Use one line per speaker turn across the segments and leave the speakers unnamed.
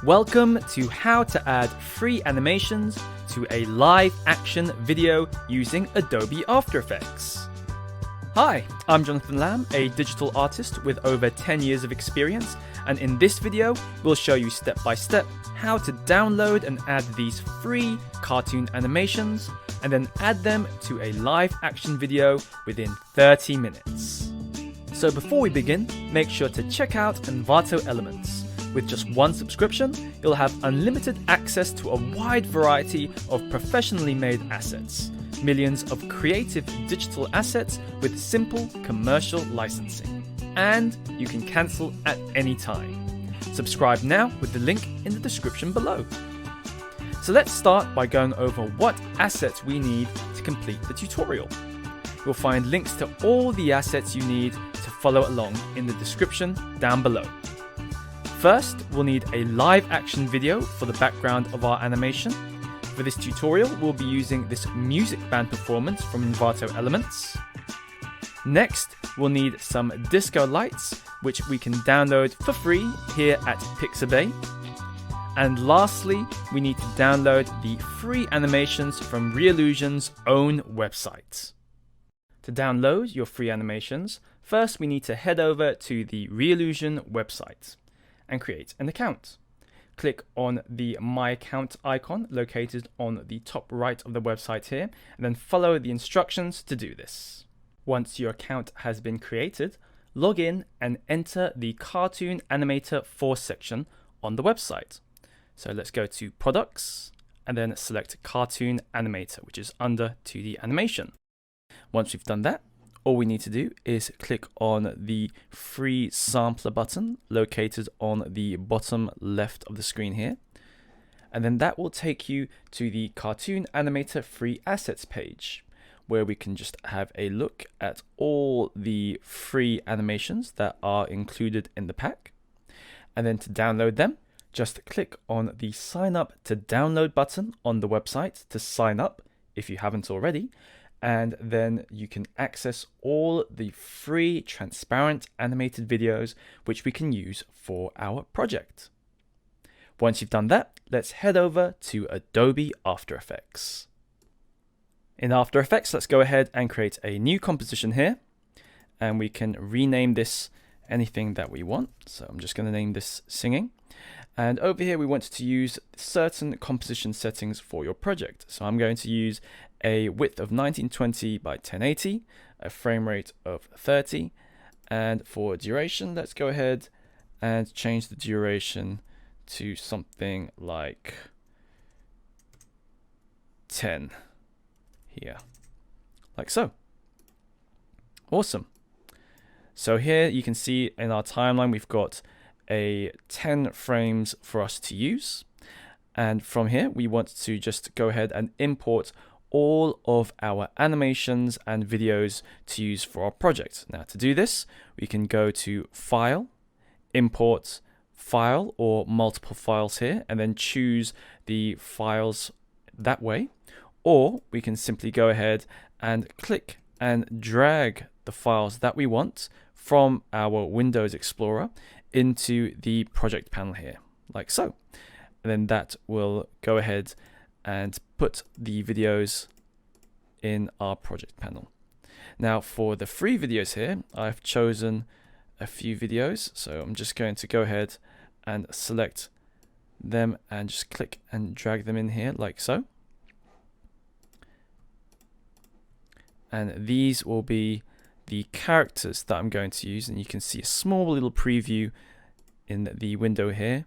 Welcome to how to add free animations to a live action video using Adobe After Effects. Hi, I'm Jonathan Lamb, a digital artist with over 10 years of experience, and in this video we'll show you step by step how to download and add these free cartoon animations and then add them to a live action video within 30 minutes. So before we begin, make sure to check out Envato Elements. With just one subscription, you'll have unlimited access to a wide variety of professionally made assets, millions of creative digital assets with simple commercial licensing. And you can cancel at any time. Subscribe now with the link in the description below. So let's start by going over what assets we need to complete the tutorial. You'll find links to all the assets you need to follow along in the description down below. First, we'll need a live action video for the background of our animation. For this tutorial, we'll be using this music band performance from Envato Elements. Next, we'll need some disco lights, which we can download for free here at Pixabay. And lastly, we need to download the free animations from Reallusion's own website. To download your free animations, first we need to head over to the Reallusion website and create an account. Click on the My Account icon located on the top right of the website here, and then follow the instructions to do this. Once your account has been created, log in and enter the Cartoon Animator 4 section on the website. So let's go to Products and then select Cartoon Animator, which is under 2D animation. Once we've done that, all we need to do is click on the free sampler button located on the bottom left of the screen here. And then that will take you to the Cartoon Animator free assets page, where we can just have a look at all the free animations that are included in the pack. And then to download them, just click on the sign up to download button on the website to sign up if you haven't already. And then you can access all the free transparent animated videos which we can use for our project. Once you've done that, let's head over to Adobe After Effects. In After Effects, let's go ahead and create a new composition here, and we can rename this anything that we want. So I'm just going to name this Singing. And over here, we want to use certain composition settings for your project. So I'm going to use a width of 1920 by 1080, a frame rate of 30, and for duration, let's go ahead and change the duration to something like 10 here, like so. Awesome. So here you can see in our timeline, we've got a 10 frames for us to use. And from here, we want to just go ahead and import all of our animations and videos to use for our project. Now to do this, we can go to File, Import, File, or multiple files here, and then choose the files that way. Or we can simply go ahead and click and drag the files that we want from our Windows Explorer into the project panel here, like so. And then that will go ahead and put the videos in our project panel. Now for the free videos here, I've chosen a few videos. So I'm just going to go ahead and select them and just click and drag them in here like so. And these will be the characters that I'm going to use, and you can see a small little preview in the window here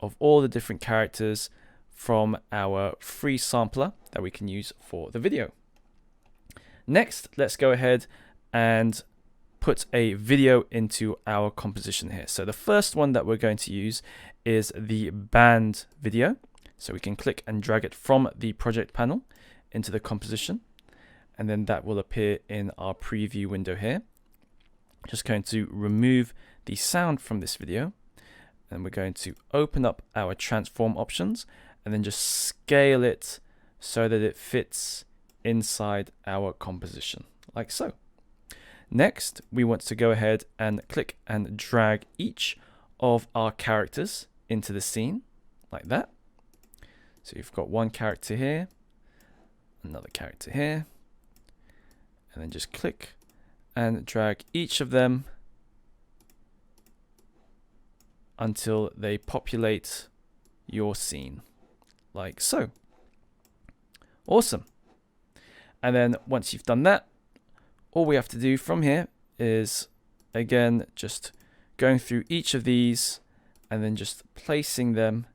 of all the different characters from our free sampler that we can use for the video. Next, let's go ahead and put a video into our composition here. So the first one that we're going to use is the band video. So we can click and drag it from the project panel into the composition, and then that will appear in our preview window here. Just going to remove the sound from this video, and we're going to open up our transform options and then just scale it so that it fits inside our composition, like so. Next, we want to go ahead and click and drag each of our characters into the scene. like that. So you've got one character here, another character here, and then just click and drag each of them until they populate your scene, like so. Awesome. And then once you've done that, all we have to do from here is, again, just going through each of these and then just placing them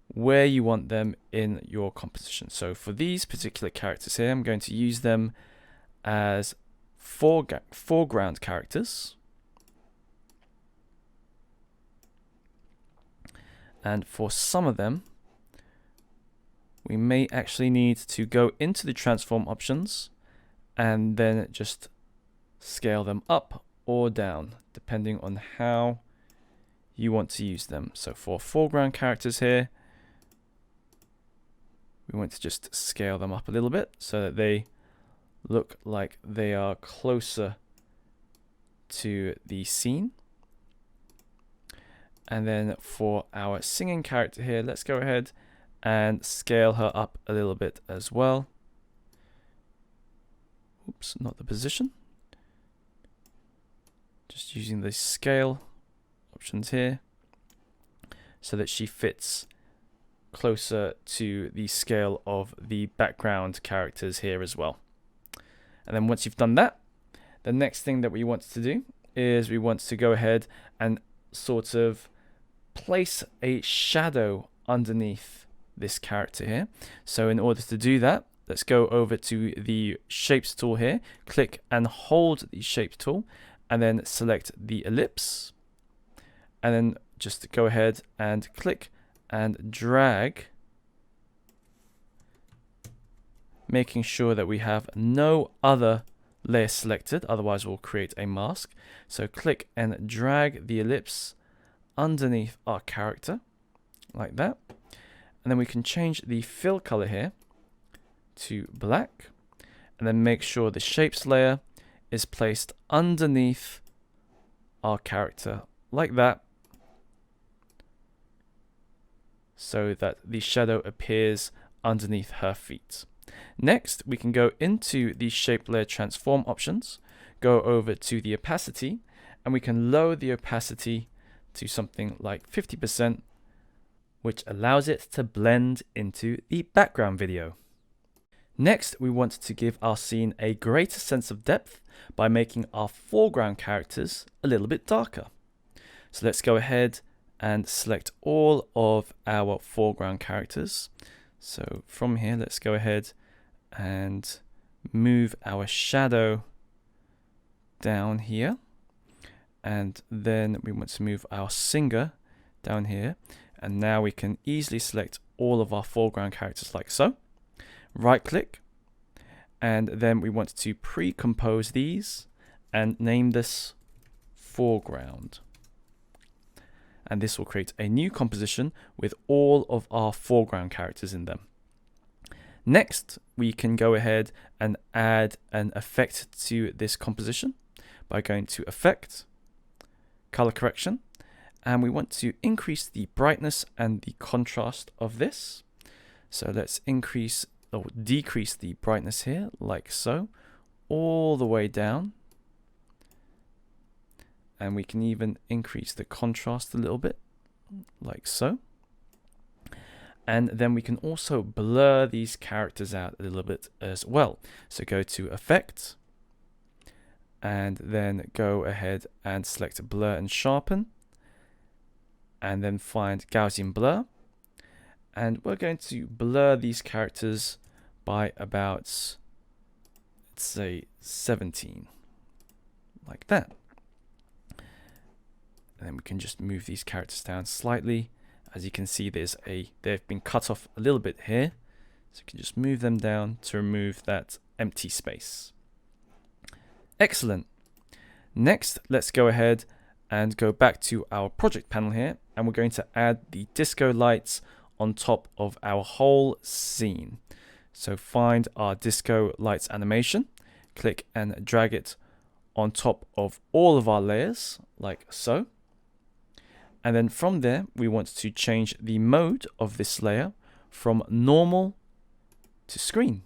where you want them in your composition. So for these particular characters here, I'm going to use them as foreground characters. And for some of them, we may actually need to go into the transform options and then just scale them up or down, depending on how you want to use them. So for foreground characters here, we want to just scale them up a little bit so that they look like they are closer to the scene. And then for our singing character here, let's go ahead and scale her up a little bit as well. Oops, not the position. Just using the scale options here so that she fits closer to the scale of the background characters here as well. And then once you've done that, the next thing that we want to do is we want to go ahead and sort of place a shadow underneath this character here. So in order to do that, let's go over to the shapes tool here, click and hold the shapes tool, and then select the ellipse, and then just go ahead and click and drag, making sure that we have no other layer selected, otherwise we'll create a mask. So click and drag the ellipse underneath our character like that, and then we can change the fill color here to black, and then make sure the shapes layer is placed underneath our character like that, so that the shadow appears underneath her feet. Next, we can go into the shape layer transform options, go over to the opacity, and we can lower the opacity to something like 50%, which allows it to blend into the background video. Next, we want to give our scene a greater sense of depth by making our foreground characters a little bit darker. So let's go ahead and select all of our foreground characters. So from here, let's go ahead and move our shadow down here. And then we want to move our singer down here. And now we can easily select all of our foreground characters like so. Right click. And then we want to pre-compose these and name this foreground. And this will create a new composition with all of our foreground characters in them. Next, we can go ahead and add an effect to this composition by going to Effect, Color Correction, and we want to increase the brightness and the contrast of this. So let's increase or decrease the brightness here like so, all the way down. And we can even increase the contrast a little bit, like so. And then we can also blur these characters out a little bit as well. So go to Effect, and then go ahead and select Blur and Sharpen, and then find Gaussian Blur. And we're going to blur these characters by about, let's say, 17, like that. And then we can just move these characters down slightly. As you can see, they've been cut off a little bit here. So you can just move them down to remove that empty space. Excellent. Next, let's go ahead and go back to our project panel here. And we're going to add the disco lights on top of our whole scene. So find our disco lights animation, click and drag it on top of all of our layers, like so. And then from there, we want to change the mode of this layer from normal to screen.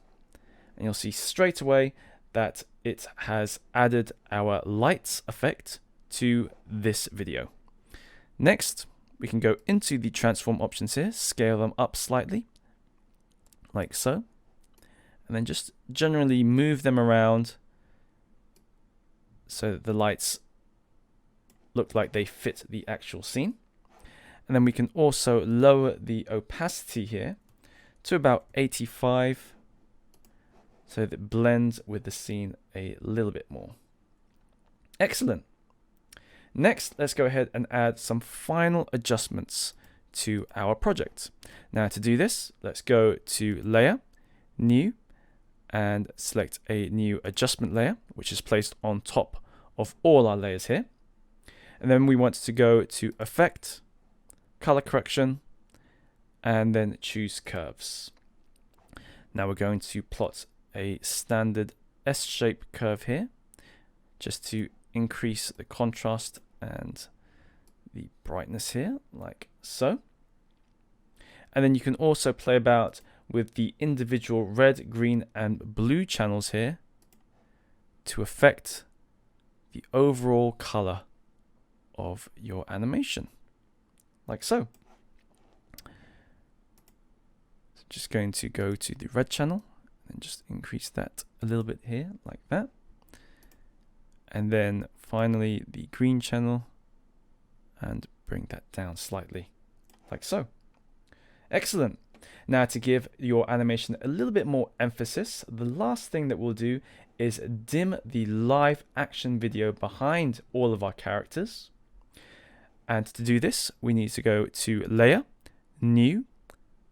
And you'll see straight away that it has added our lights effect to this video. Next, we can go into the transform options here, scale them up slightly, like so. And then just generally move them around so that the lights look like they fit the actual scene. And then we can also lower the opacity here to about 85 so that it blends with the scene a little bit more. Excellent. Next, let's go ahead and add some final adjustments to our project. Now to do this, let's go to Layer, New, and select a new adjustment layer, which is placed on top of all our layers here. And then we want to go to Effect, Color Correction, and then choose Curves. Now we're going to plot a standard S-shape curve here, just to increase the contrast and the brightness here, like so. And then you can also play about with the individual red, green, and blue channels here to affect the overall color of your animation, like so. So just going to go to the red channel and just increase that a little bit here, like that. And then finally the green channel and bring that down slightly, like so. Excellent. Now to give your animation a little bit more emphasis, the last thing that we'll do is dim the live action video behind all of our characters. And to do this, we need to go to Layer, New,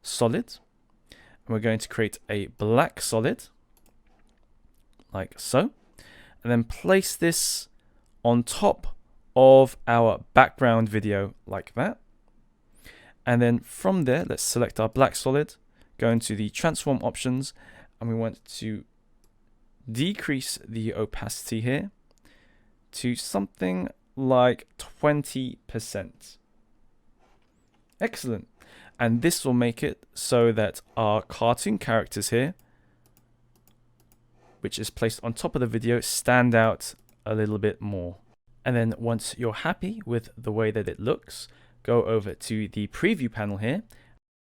Solid. And we're going to create a black solid, like so. And then place this on top of our background video, like that. And then from there, let's select our black solid, go into the transform options, and we want to decrease the opacity here to something like 20%. Excellent. And this will make it so that our cartoon characters here, which is placed on top of the video, stand out a little bit more. And then once you're happy with the way that it looks, go over to the preview panel here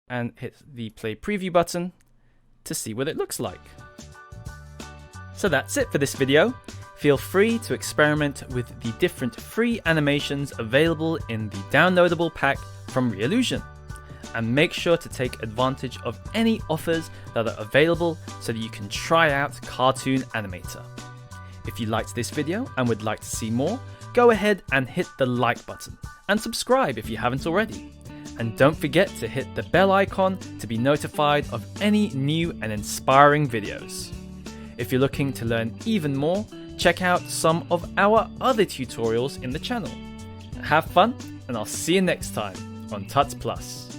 and hit the play preview button to see what it looks like. So that's it for this video. Feel free to experiment with the different free animations available in the downloadable pack from Reallusion. And make sure to take advantage of any offers that are available so that you can try out Cartoon Animator. If you liked this video and would like to see more, go ahead and hit the like button and subscribe if you haven't already. And don't forget to hit the bell icon to be notified of any new and inspiring videos. If you're looking to learn even more, check out some of our other tutorials in the channel. Have fun, and I'll see you next time on Tuts Plus.